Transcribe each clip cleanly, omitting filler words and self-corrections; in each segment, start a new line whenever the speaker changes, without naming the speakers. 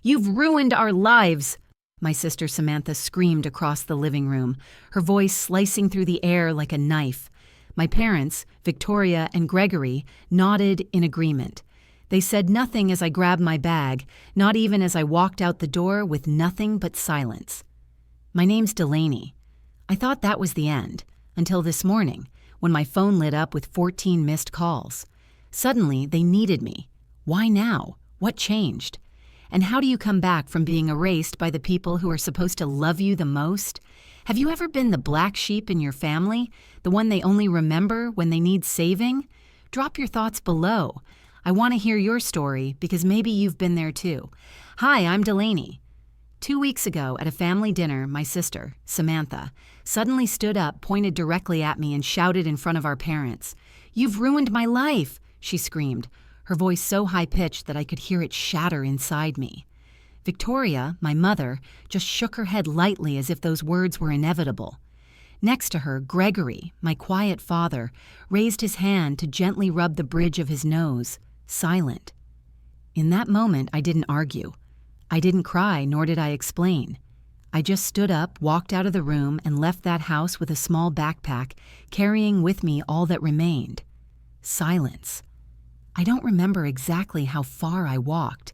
You've ruined our lives!" My sister Samantha screamed across the living room, her voice slicing through the air like a knife. My parents, Victoria and Gregory, nodded in agreement. They said nothing as I grabbed my bag, not even as I walked out the door with nothing but silence. My name's Delaney. I thought that was the end, until this morning, when my phone lit up with 14 missed calls. Suddenly, they needed me. Why now? What changed? And how do you come back from being erased by the people who are supposed to love you the most? Have you ever been the black sheep in your family, the one they only remember when they need saving? Drop your thoughts below. I want to hear your story because maybe you've been there too. Hi, I'm Delaney. 2 weeks ago at a family dinner, my sister, Samantha, suddenly stood up, pointed directly at me, and shouted in front of our parents. "You've ruined my life," she screamed, her voice so high-pitched that I could hear it shatter inside me. Victoria, my mother, just shook her head lightly as if those words were inevitable. Next to her, Gregory, my quiet father, raised his hand to gently rub the bridge of his nose, silent. In that moment, I didn't argue. I didn't cry, nor did I explain. I just stood up, walked out of the room, and left that house with a small backpack, carrying with me all that remained. Silence. I don't remember exactly how far I walked.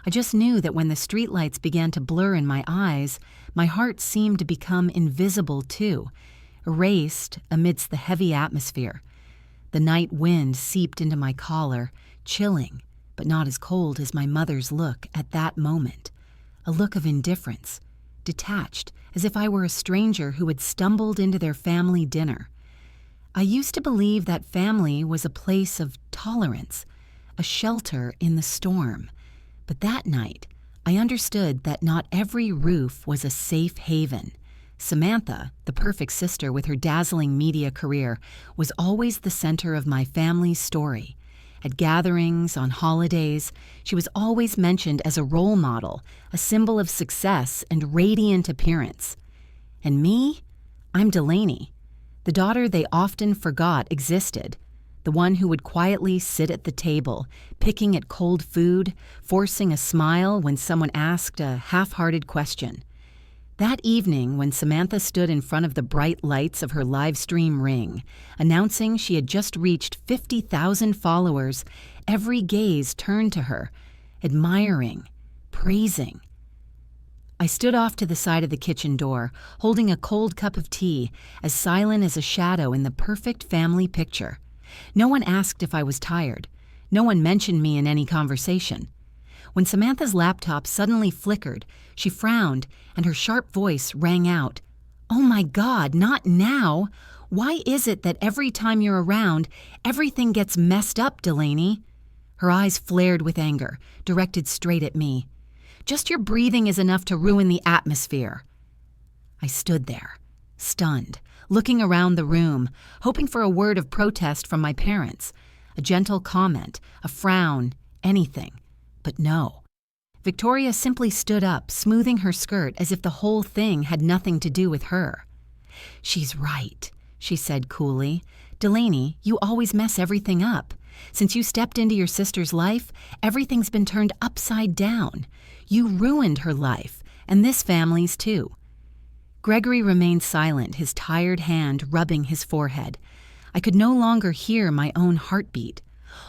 I just knew that when the streetlights began to blur in my eyes, my heart seemed to become invisible too, erased amidst the heavy atmosphere. The night wind seeped into my collar, chilling, but not as cold as my mother's look at that moment. A look of indifference, detached, as if I were a stranger who had stumbled into their family dinner. I used to believe that family was a place of tolerance, a shelter in the storm. But that night, I understood that not every roof was a safe haven. Samantha, the perfect sister with her dazzling media career, was always the center of my family's story. At gatherings, on holidays, she was always mentioned as a role model, a symbol of success and radiant appearance. And me? I'm Delaney, the daughter they often forgot existed, the one who would quietly sit at the table, picking at cold food, forcing a smile when someone asked a half-hearted question. That evening, when Samantha stood in front of the bright lights of her live stream ring, announcing she had just reached 50,000 followers, every gaze turned to her, admiring, praising. I stood off to the side of the kitchen door, holding a cold cup of tea, as silent as a shadow in the perfect family picture. No one asked if I was tired. No one mentioned me in any conversation. When Samantha's laptop suddenly flickered, she frowned, and her sharp voice rang out. "Oh my God, not now! Why is it that every time you're around, everything gets messed up, Delaney?" Her eyes flared with anger, directed straight at me. "Just your breathing is enough to ruin the atmosphere." I stood there, stunned, looking around the room, hoping for a word of protest from my parents, a gentle comment, a frown, anything. But no. Victoria simply stood up, smoothing her skirt as if the whole thing had nothing to do with her. "She's right," she said coolly. "Delaney, you always mess everything up. Since you stepped into your sister's life, everything's been turned upside down. You ruined her life, and this family's too." Gregory remained silent, his tired hand rubbing his forehead. I could no longer hear my own heartbeat.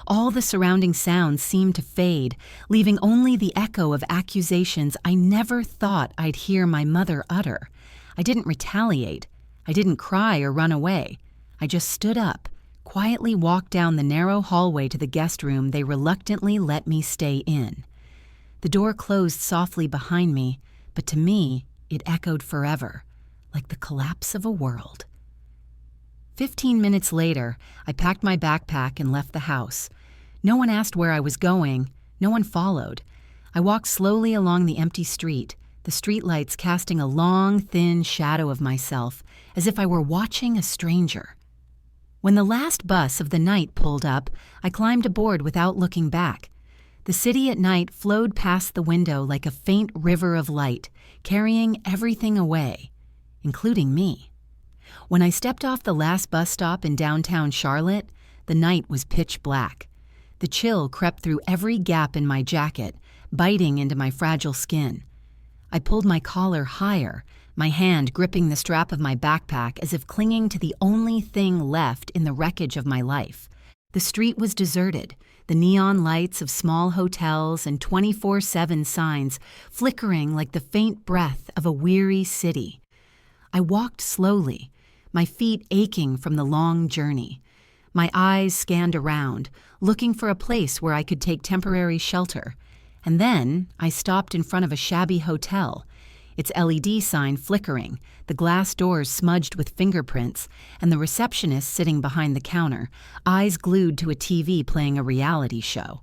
All the surrounding sounds seemed to fade, leaving only the echo of accusations I never thought I'd hear my mother utter. I didn't retaliate. I didn't cry or run away. I just stood up, quietly walked down the narrow hallway to the guest room they reluctantly let me stay in. The door closed softly behind me, but to me, it echoed forever, like the collapse of a world. 15 minutes later, I packed my backpack and left the house. No one asked where I was going. No one followed. I walked slowly along the empty street, the streetlights casting a long, thin shadow of myself, as if I were watching a stranger. When the last bus of the night pulled up, I climbed aboard without looking back. The city at night flowed past the window like a faint river of light, carrying everything away, including me. When I stepped off the last bus stop in downtown Charlotte, the night was pitch black. The chill crept through every gap in my jacket, biting into my fragile skin. I pulled my collar higher, my hand gripping the strap of my backpack as if clinging to the only thing left in the wreckage of my life. The street was deserted, the neon lights of small hotels and 24/7 signs flickering like the faint breath of a weary city. I walked slowly, my feet aching from the long journey. My eyes scanned around, looking for a place where I could take temporary shelter. And then I stopped in front of a shabby hotel, its LED sign flickering, the glass doors smudged with fingerprints, and the receptionist sitting behind the counter, eyes glued to a TV playing a reality show.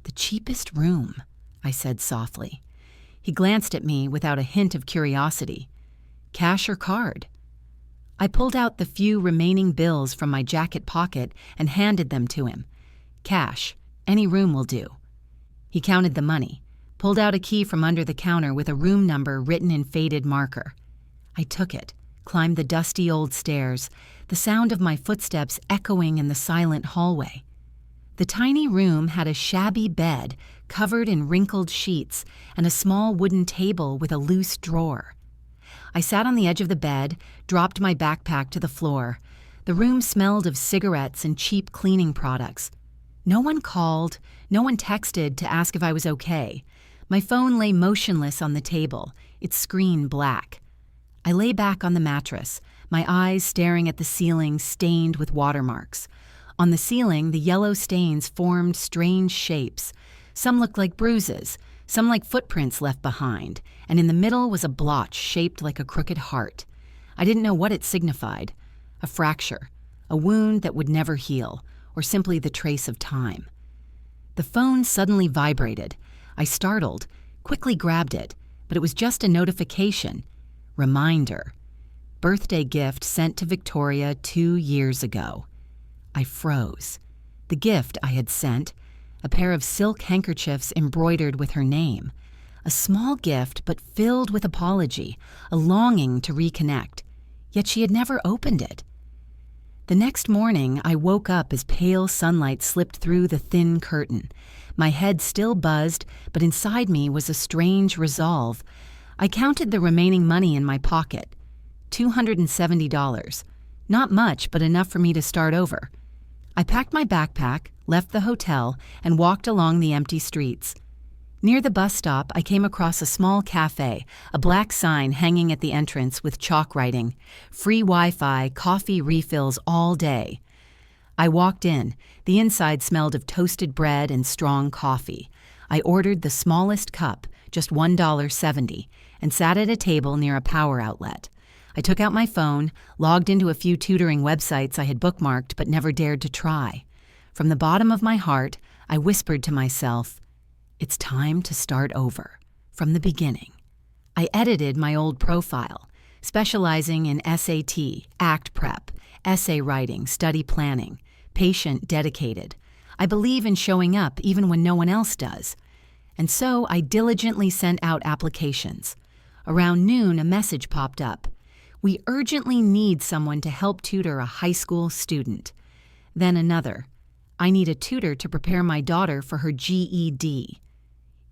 "The cheapest room," I said softly. He glanced at me without a hint of curiosity. "Cash or card?" I pulled out the few remaining bills from my jacket pocket and handed them to him. "Cash. Any room will do." He counted the money, pulled out a key from under the counter with a room number written in faded marker. I took it, climbed the dusty old stairs, the sound of my footsteps echoing in the silent hallway. The tiny room had a shabby bed covered in wrinkled sheets and a small wooden table with a loose drawer. I sat on the edge of the bed, dropped my backpack to the floor. The room smelled of cigarettes and cheap cleaning products. No one called, no one texted to ask if I was okay. My phone lay motionless on the table, its screen black. I lay back on the mattress, my eyes staring at the ceiling stained with watermarks. On the ceiling, the yellow stains formed strange shapes. Some looked like bruises, some like footprints left behind, and in the middle was a blotch shaped like a crooked heart. I didn't know what it signified. A fracture, a wound that would never heal, or simply the trace of time. The phone suddenly vibrated. I startled, quickly grabbed it, but it was just a notification. Reminder. Birthday gift sent to Victoria 2 years ago. I froze. The gift I had sent, a pair of silk handkerchiefs embroidered with her name. A small gift, but filled with apology, a longing to reconnect. Yet she had never opened it. The next morning, I woke up as pale sunlight slipped through the thin curtain. My head still buzzed, but inside me was a strange resolve. I counted the remaining money in my pocket. $270. Not much, but enough for me to start over. I packed my backpack, left the hotel, and walked along the empty streets. Near the bus stop, I came across a small cafe, a black sign hanging at the entrance with chalk writing, "Free Wi-Fi, coffee refills all day." I walked in. The inside smelled of toasted bread and strong coffee. I ordered the smallest cup, just $1.70, and sat at a table near a power outlet. I took out my phone, logged into a few tutoring websites I had bookmarked but never dared to try. From the bottom of my heart, I whispered to myself, "It's time to start over, from the beginning." I edited my old profile, specializing in SAT, ACT prep, essay writing, study planning, patient dedicated. I believe in showing up even when no one else does. And so I diligently sent out applications. Around noon, a message popped up. "We urgently need someone to help tutor a high school student." Then another. "I need a tutor to prepare my daughter for her GED."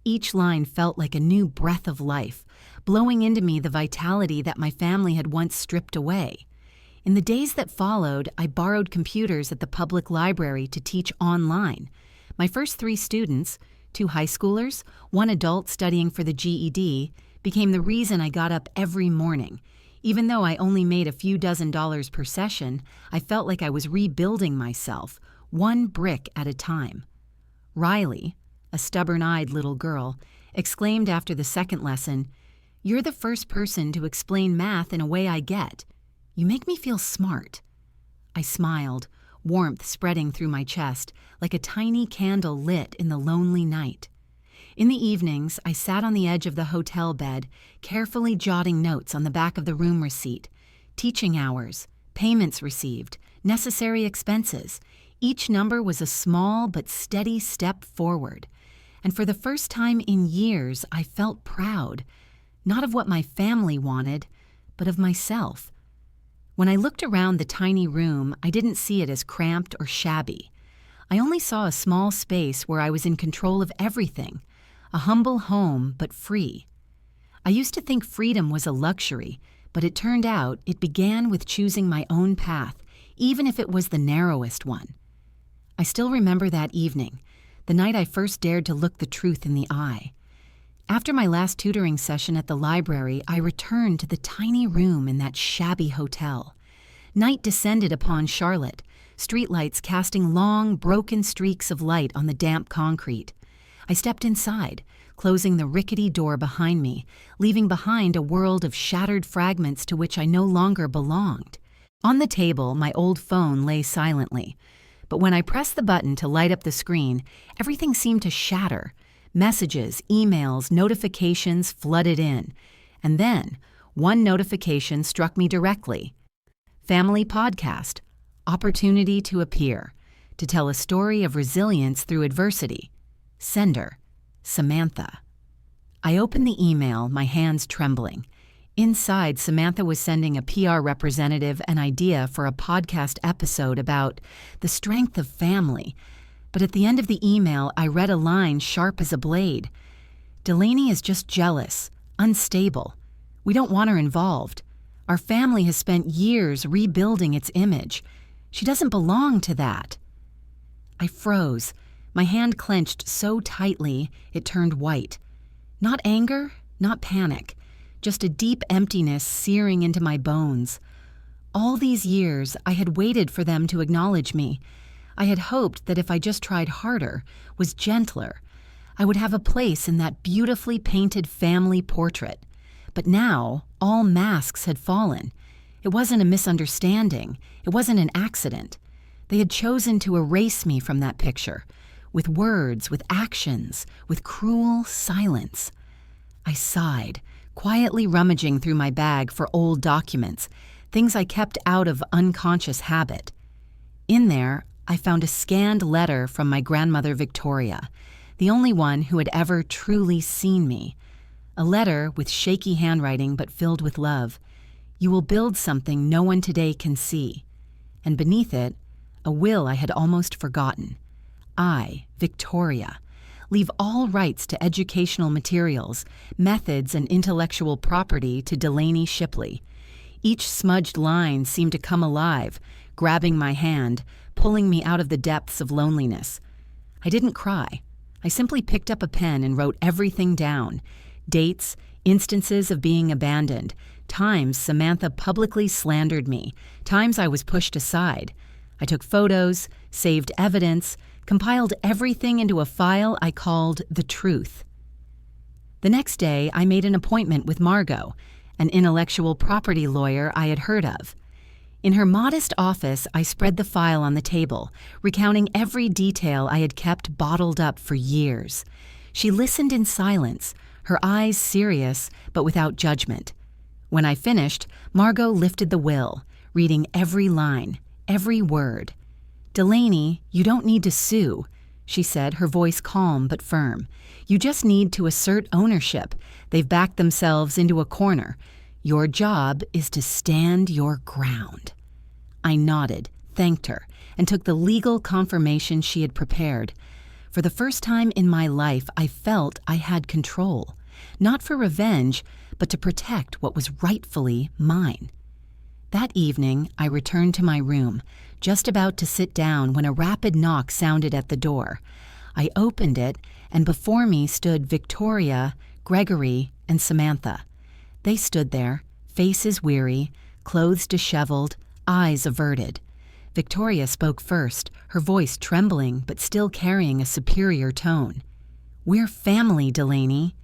Each line felt like a new breath of life, blowing into me the vitality that my family had once stripped away. In the days that followed, I borrowed computers at the public library to teach online. My first 3 students, 2 high schoolers, 1 adult studying for the GED, became the reason I got up every morning. Even though I only made a few dozen dollars per session, I felt like I was rebuilding myself, one brick at a time. Riley, a stubborn-eyed little girl, exclaimed after the second lesson, "You're the first person to explain math in a way I get. You make me feel smart." I smiled, warmth spreading through my chest, like a tiny candle lit in the lonely night. In the evenings, I sat on the edge of the hotel bed, carefully jotting notes on the back of the room receipt, teaching hours, payments received, necessary expenses. Each number was a small but steady step forward. And for the first time in years, I felt proud, not of what my family wanted, but of myself. When I looked around the tiny room, I didn't see it as cramped or shabby. I only saw a small space where I was in control of everything. a humble home, but free. I used to think freedom was a luxury, but it turned out it began with choosing my own path, even if it was the narrowest one. I still remember that evening, the night I first dared to look the truth in the eye. After my last tutoring session at the library, I returned to the tiny room in that shabby hotel. Night descended upon Charlotte, streetlights casting long, broken streaks of light on the damp concrete. I stepped inside, closing the rickety door behind me, leaving behind a world of shattered fragments to which I no longer belonged. On the table, my old phone lay silently, but when I pressed the button to light up the screen, everything seemed to shatter. Messages, emails, notifications flooded in. And then, one notification struck me directly. Family podcast. Opportunity to appear. To tell a story of resilience through adversity. Sender. Samantha. I opened the email, my hands trembling. Inside, Samantha was sending a PR representative an idea for a podcast episode about the strength of family. But at the end of the email, I read a line sharp as a blade. Delaney is just jealous, unstable. We don't want her involved. Our family has spent years rebuilding its image. She doesn't belong to that. I froze. My hand clenched so tightly it turned white. Not anger, not panic, just a deep emptiness searing into my bones. All these years, I had waited for them to acknowledge me. I had hoped that if I just tried harder, was gentler, I would have a place in that beautifully painted family portrait. But now, all masks had fallen. It wasn't a misunderstanding. It wasn't an accident. They had chosen to erase me from that picture, with words, with actions, with cruel silence. I sighed, quietly rummaging through my bag for old documents, things I kept out of unconscious habit. In there, I found a scanned letter from my grandmother Victoria, the only one who had ever truly seen me. A letter with shaky handwriting but filled with love. You will build something no one today can see. And beneath it, a will I had almost forgotten. I, Victoria, leave all rights to educational materials, methods, and intellectual property to Delaney Shipley. Each smudged line seemed to come alive, grabbing my hand, pulling me out of the depths of loneliness. I didn't cry. I simply picked up a pen and wrote everything down. Dates, instances of being abandoned, times Samantha publicly slandered me, times I was pushed aside. I took photos, saved evidence, compiled everything into a file I called The Truth. The next day, I made an appointment with Margot, an intellectual property lawyer I had heard of. In her modest office, I spread the file on the table, recounting every detail I had kept bottled up for years. She listened in silence, her eyes serious but without judgment. When I finished, Margot lifted the will, reading every line, every word. "Delaney, you don't need to sue," she said, her voice calm but firm. "You just need to assert ownership. They've backed themselves into a corner. Your job is to stand your ground." I nodded, thanked her, and took the legal confirmation she had prepared. For the first time in my life, I felt I had control, not for revenge, but to protect what was rightfully mine. That evening, I returned to my room, just about to sit down when a rapid knock sounded at the door. I opened it, and before me stood Victoria, Gregory, and Samantha. They stood there, faces weary, clothes disheveled, eyes averted. Victoria spoke first, her voice trembling but still carrying a superior tone. "We're family, Delaney.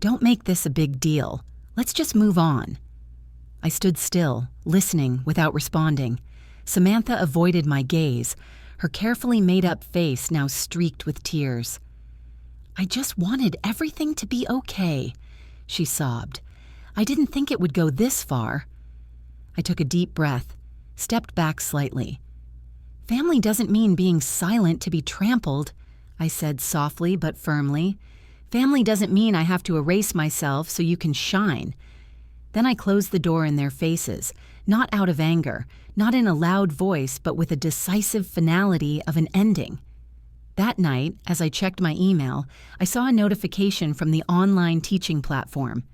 Don't make this a big deal. Let's just move on." I stood still, listening without responding. Samantha avoided my gaze, her carefully made-up face now streaked with tears. "I just wanted everything to be okay," she sobbed. "I didn't think it would go this far." I took a deep breath, stepped back slightly. "Family doesn't mean being silent to be trampled," I said softly but firmly. "Family doesn't mean I have to erase myself so you can shine." Then I closed the door in their faces, not out of anger, not in a loud voice, but with a decisive finality of an ending. That night, as I checked my email, I saw a notification from the online teaching platform.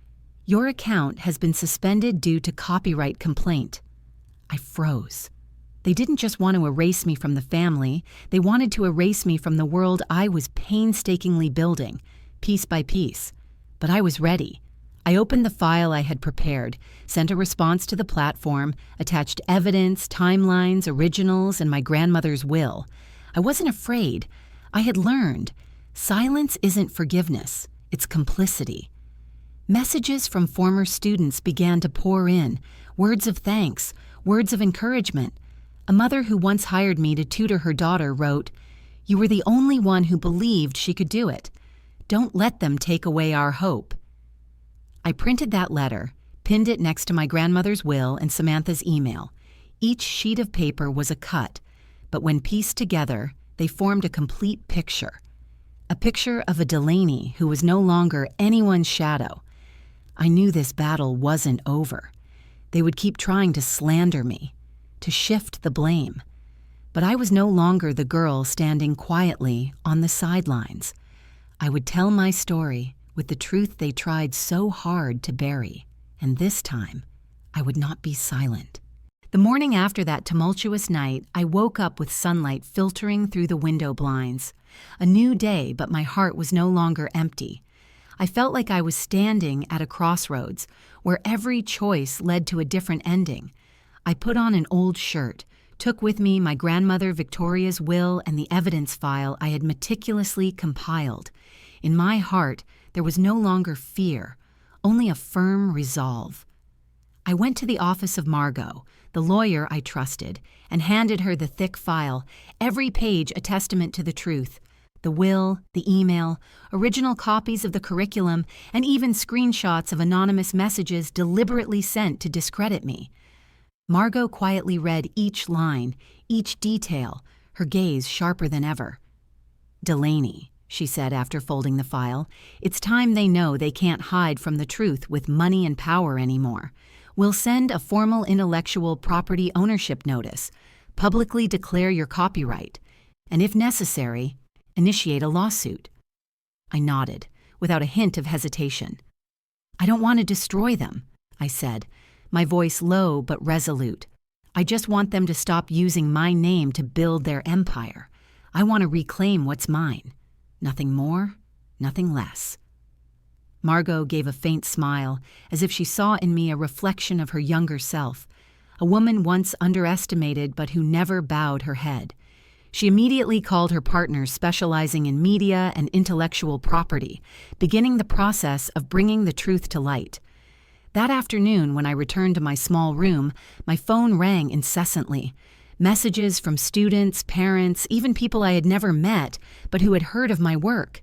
Your account has been suspended due to copyright complaint. I froze. They didn't just want to erase me from the family, they wanted to erase me from the world I was painstakingly building, piece by piece. But I was ready. I opened the file I had prepared, sent a response to the platform, attached evidence, timelines, originals, and my grandmother's will. I wasn't afraid. I had learned. Silence isn't forgiveness, it's complicity. Messages from former students began to pour in, words of thanks, words of encouragement. A mother who once hired me to tutor her daughter wrote, "You were the only one who believed she could do it. Don't let them take away our hope." I printed that letter, pinned it next to my grandmother's will and Samantha's email. Each sheet of paper was a cut, but when pieced together, they formed a complete picture. A picture of a Delaney who was no longer anyone's shadow. I knew this battle wasn't over. They would keep trying to slander me, to shift the blame. But I was no longer the girl standing quietly on the sidelines. I would tell my story with the truth they tried so hard to bury, and this time, I would not be silent. The morning after that tumultuous night, I woke up with sunlight filtering through the window blinds. A new day, but my heart was no longer empty. I felt like I was standing at a crossroads, where every choice led to a different ending. I put on an old shirt, took with me my grandmother Victoria's will and the evidence file I had meticulously compiled. In my heart, there was no longer fear, only a firm resolve. I went to the office of Margot, the lawyer I trusted, and handed her the thick file, every page a testament to the truth. The will, the email, original copies of the curriculum, and even screenshots of anonymous messages deliberately sent to discredit me. Margot quietly read each line, each detail, her gaze sharper than ever. "Delaney," she said after folding the file, "it's time they know they can't hide from the truth with money and power anymore. We'll send a formal intellectual property ownership notice, publicly declare your copyright, and if necessary, initiate a lawsuit." I nodded, without a hint of hesitation. "I don't want to destroy them," I said, my voice low but resolute. "I just want them to stop using my name to build their empire. I want to reclaim what's mine. Nothing more, nothing less." Margot gave a faint smile, as if she saw in me a reflection of her younger self, a woman once underestimated but who never bowed her head. She immediately called her partners specializing in media and intellectual property, beginning the process of bringing the truth to light. That afternoon, when I returned to my small room, my phone rang incessantly. Messages from students, parents, even people I had never met, but who had heard of my work.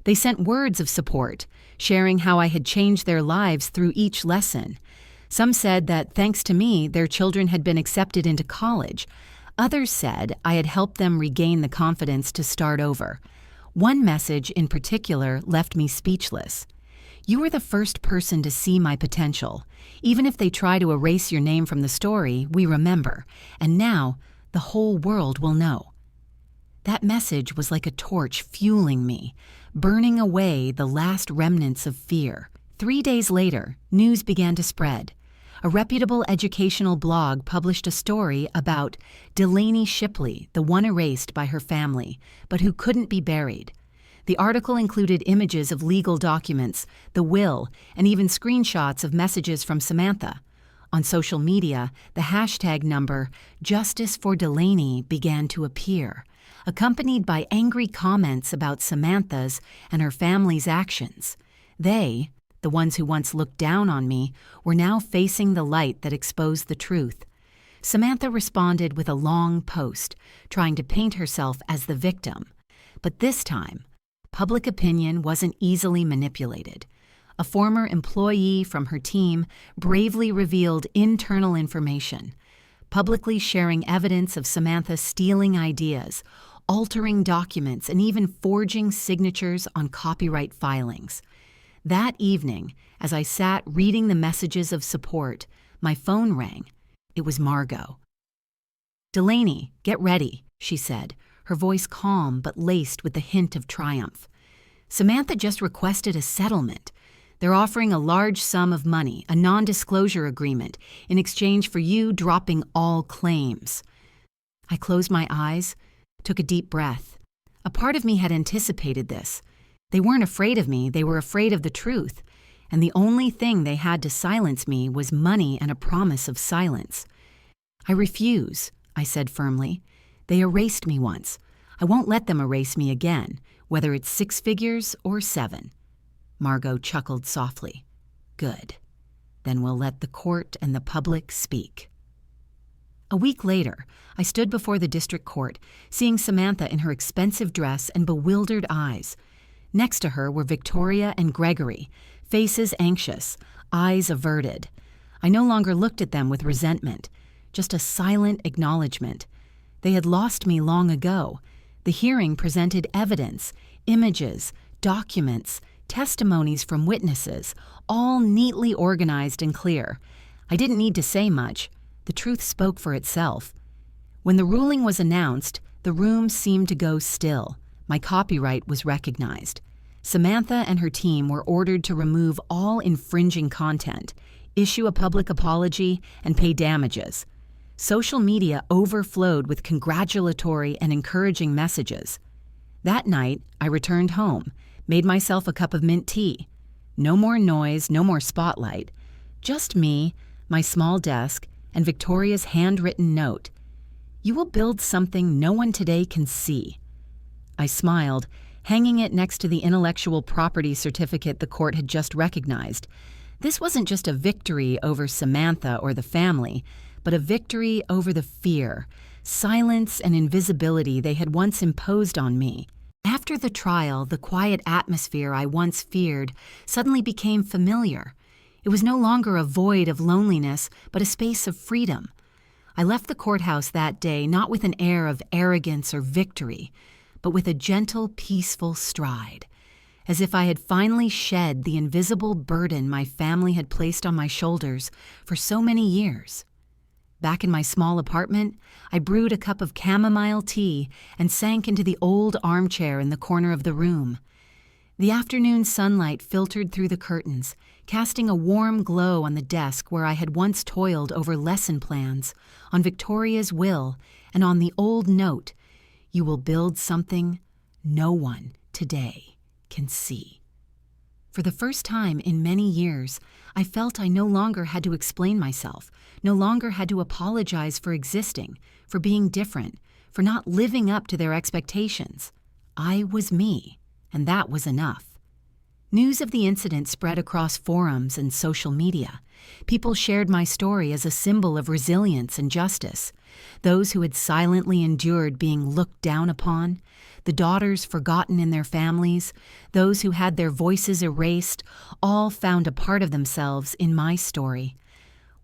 They sent words of support, sharing how I had changed their lives through each lesson. Some said that, thanks to me, their children had been accepted into college. Others said I had helped them regain the confidence to start over. One message in particular left me speechless. "You were the first person to see my potential. Even if they try to erase your name from the story, we remember. And now, the whole world will know." That message was like a torch fueling me, burning away the last remnants of fear. 3 days later, news began to spread. A reputable educational blog published a story about Delaney Shipley, the one erased by her family, but who couldn't be buried. The article included images of legal documents, the will, and even screenshots of messages from Samantha. On social media, the hashtag number Justice for Delaney began to appear, accompanied by angry comments about Samantha's and her family's actions. They, the ones who once looked down on me, were now facing the light that exposed the truth. Samantha responded with a long post, trying to paint herself as the victim. But this time, public opinion wasn't easily manipulated. A former employee from her team bravely revealed internal information, publicly sharing evidence of Samantha stealing ideas, altering documents, and even forging signatures on copyright filings. That evening, as I sat reading the messages of support, my phone rang. It was Margot. "Delaney, get ready," she said, her voice calm but laced with the hint of triumph. "Samantha just requested a settlement. They're offering a large sum of money, a non-disclosure agreement, in exchange for you dropping all claims." I closed my eyes, took a deep breath. A part of me had anticipated this. They weren't afraid of me, they were afraid of the truth. And the only thing they had to silence me was money and a promise of silence. "I refuse," I said firmly. "They erased me once. I won't let them erase me again, whether it's 6 figures or 7. Margot chuckled softly. "Good. Then we'll let the court and the public speak." A week later, I stood before the district court, seeing Samantha in her expensive dress and bewildered eyes. Next to her were Victoria and Gregory, faces anxious, eyes averted. I no longer looked at them with resentment, just a silent acknowledgement. They had lost me long ago. The hearing presented evidence, images, documents, testimonies from witnesses, all neatly organized and clear. I didn't need to say much. The truth spoke for itself. When the ruling was announced, the room seemed to go still. My copyright was recognized. Samantha and her team were ordered to remove all infringing content, issue a public apology, and pay damages. Social media overflowed with congratulatory and encouraging messages. That night, I returned home, made myself a cup of mint tea. No more noise, no more spotlight. Just me, my small desk, and Victoria's handwritten note. "You will build something no one today can see." I smiled, hanging it next to the intellectual property certificate the court had just recognized. This wasn't just a victory over Samantha or the family, but a victory over the fear, silence, and invisibility they had once imposed on me. After the trial, the quiet atmosphere I once feared suddenly became familiar. It was no longer a void of loneliness, but a space of freedom. I left the courthouse that day not with an air of arrogance or victory, but with a gentle, peaceful stride, as if I had finally shed the invisible burden my family had placed on my shoulders for so many years. Back in my small apartment, I brewed a cup of chamomile tea and sank into the old armchair in the corner of the room. The afternoon sunlight filtered through the curtains, casting a warm glow on the desk where I had once toiled over lesson plans, on Victoria's will, and on the old note, "You will build something no one today can see." For the first time in many years, I felt I no longer had to explain myself, no longer had to apologize for existing, for being different, for not living up to their expectations. I was me, and that was enough. News of the incident spread across forums and social media. People shared my story as a symbol of resilience and justice. Those who had silently endured being looked down upon, the daughters forgotten in their families, those who had their voices erased, all found a part of themselves in my story.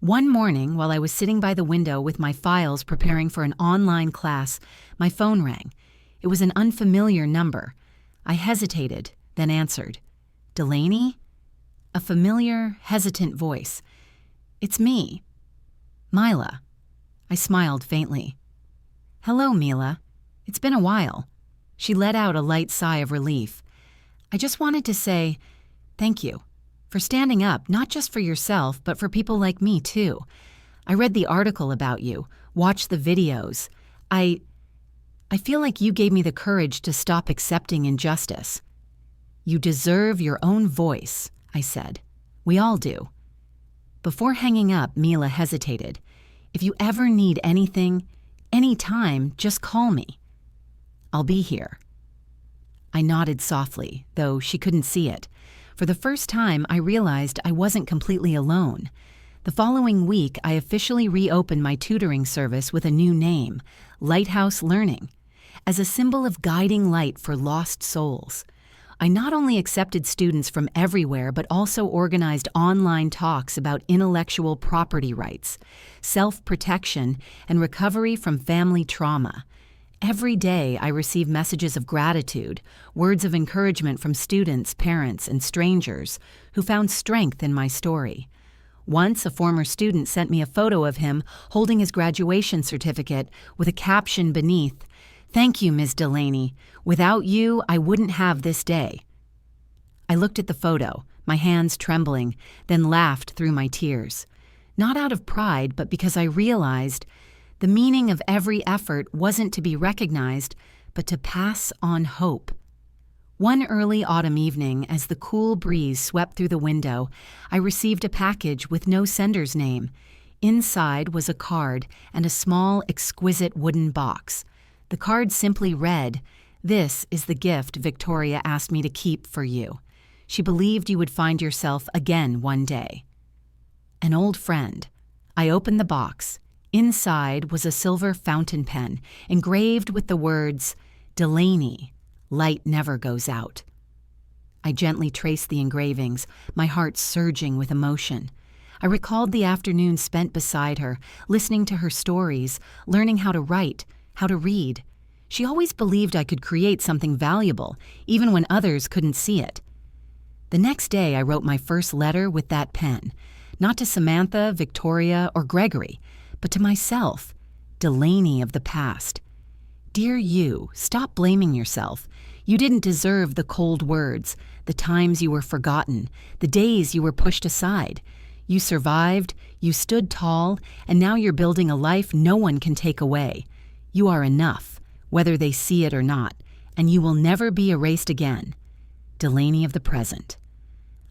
One morning, while I was sitting by the window with my files preparing for an online class, my phone rang. It was an unfamiliar number. I hesitated, then answered. "Delaney?" A familiar, hesitant voice. "It's me. Mila." I smiled faintly. "Hello, Mila. It's been a while." She let out a light sigh of relief. "I just wanted to say thank you for standing up, not just for yourself, but for people like me, too. I read the article about you, watched the videos. I feel like you gave me the courage to stop accepting injustice." "You deserve your own voice," I said. "We all do." Before hanging up, Mila hesitated. "If you ever need anything, any time, just call me." "I'll be here." I nodded softly, though she couldn't see it. For the first time, I realized I wasn't completely alone. The following week, I officially reopened my tutoring service with a new name, Lighthouse Learning, as a symbol of guiding light for lost souls. I not only accepted students from everywhere, but also organized online talks about intellectual property rights, self-protection, and recovery from family trauma. Every day, I receive messages of gratitude, words of encouragement from students, parents, and strangers who found strength in my story. Once, a former student sent me a photo of him holding his graduation certificate with a caption beneath, Thank you, Ms. Delaney. Without you, I wouldn't have this day. I looked at the photo, my hands trembling, then laughed through my tears. Not out of pride, but because I realized the meaning of every effort wasn't to be recognized, but to pass on hope. One early autumn evening, as the cool breeze swept through the window, I received a package with no sender's name. Inside was a card and a small, exquisite wooden box. The card simply read, "This is the gift Victoria asked me to keep for you. She believed you would find yourself again one day." An old friend. I opened the box. Inside was a silver fountain pen, engraved with the words, "Delaney, light never goes out." I gently traced the engravings, my heart surging with emotion. I recalled the afternoon spent beside her, listening to her stories, learning how to write, how to read. She always believed I could create something valuable, even when others couldn't see it. The next day, I wrote my first letter with that pen, not to Samantha, Victoria, or Gregory, but to myself, Delaney of the past. Dear you, stop blaming yourself. You didn't deserve the cold words, the times you were forgotten, the days you were pushed aside. You survived, you stood tall, and now you're building a life no one can take away. You are enough, whether they see it or not, and you will never be erased again. Delaney of the present.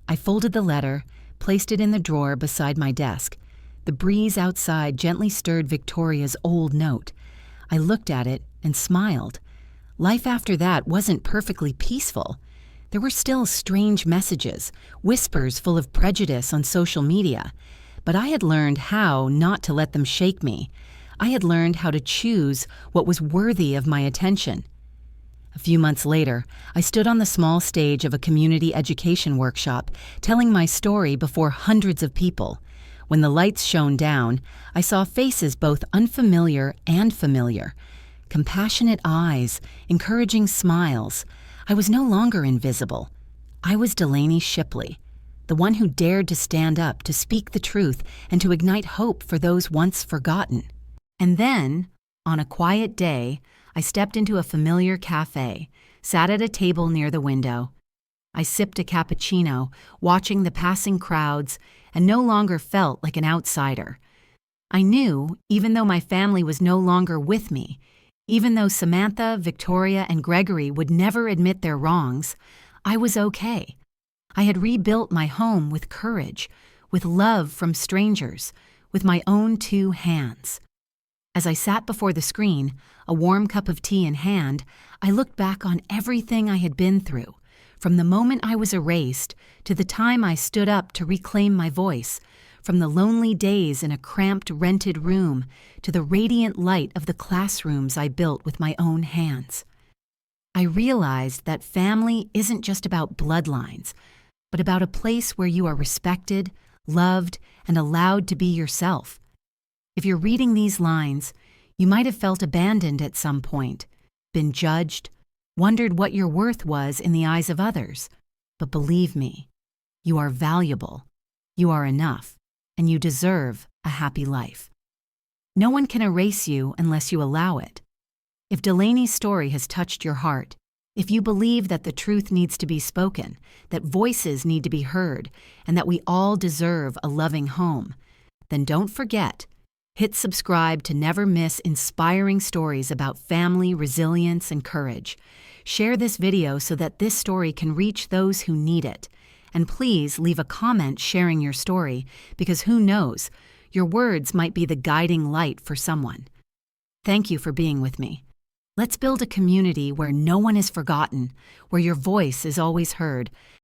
I folded the letter, placed it in the drawer beside my desk. The breeze outside gently stirred Victoria's old note. I looked at it and smiled. Life after that wasn't perfectly peaceful. There were still strange messages, whispers full of prejudice on social media. But I had learned how not to let them shake me. I had learned how to choose what was worthy of my attention. A few months later, I stood on the small stage of a community education workshop, telling my story before hundreds of people. When the lights shone down, I saw faces both unfamiliar and familiar. Compassionate eyes, encouraging smiles. I was no longer invisible. I was Delaney Shipley, the one who dared to stand up, to speak the truth, and to ignite hope for those once forgotten. And then, on a quiet day, I stepped into a familiar cafe, sat at a table near the window. I sipped a cappuccino, watching the passing crowds, and no longer felt like an outsider. I knew, even though my family was no longer with me, even though Samantha, Victoria, and Gregory would never admit their wrongs, I was okay. I had rebuilt my home with courage, with love from strangers, with my own 2 hands. As I sat before the screen, a warm cup of tea in hand, I looked back on everything I had been through, from the moment I was erased to the time I stood up to reclaim my voice, from the lonely days in a cramped, rented room to the radiant light of the classrooms I built with my own hands. I realized that family isn't just about bloodlines, but about a place where you are respected, loved, and allowed to be yourself. If you're reading these lines, you might have felt abandoned at some point, been judged, wondered what your worth was in the eyes of others. But believe me, you are valuable, you are enough, and you deserve a happy life. No one can erase you unless you allow it. If Delaney's story has touched your heart, if you believe that the truth needs to be spoken, that voices need to be heard, and that we all deserve a loving home, then don't forget, hit subscribe to never miss inspiring stories about family, resilience, and courage. Share this video so that this story can reach those who need it. And please leave a comment sharing your story, because who knows, your words might be the guiding light for someone. Thank you for being with me. Let's build a community where no one is forgotten, where your voice is always heard,